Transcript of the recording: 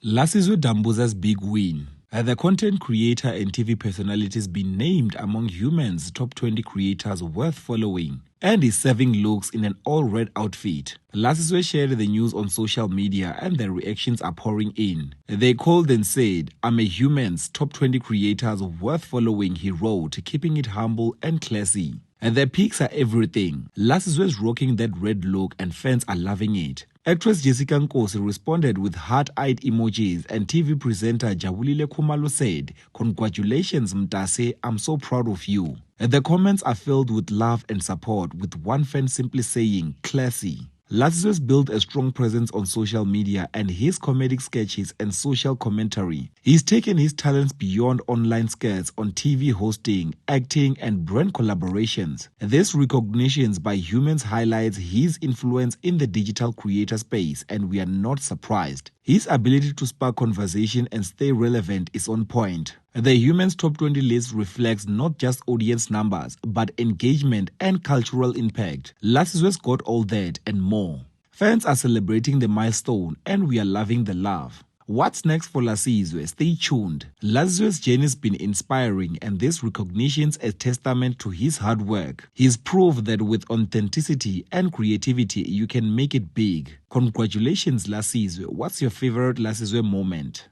Lasizwe Dambuza's big win. The content creator and TV personality has been named among Human's top 20 creators worth following and is serving looks in an all-red outfit. Lasizwe shared the news on social media and the reactions are pouring in. They called and said, "I'm a Human's top 20 creators worth following," he wrote, keeping it humble and classy. And their pics are everything. Lasizwe is rocking that red look and fans are loving it. Actress Jessica Nkosi responded with heart-eyed emojis, and TV presenter Jabulile Khumalo said, "Congratulations Mtase, I'm so proud of you." The comments are filled with love and support, with one fan simply saying, "Classy." Lasizwe's built a strong presence on social media and his comedic sketches and social commentary. He's taken his talents beyond online skirts on TV hosting, acting, and brand collaborations. This recognition by Humans highlights his influence in the digital creator space, and we are not surprised. His ability to spark conversation and stay relevant is on point. The Humans Top 20 list reflects not just audience numbers, but engagement and cultural impact. Lasizwe's got all that and more. Fans are celebrating the milestone, and we are loving the love. What's next for Lasizwe? Stay tuned. Lasizwe's journey has been inspiring, and this recognition is a testament to his hard work. He's proved that with authenticity and creativity, you can make it big. Congratulations, Lasizwe. What's your favorite Lasizwe moment?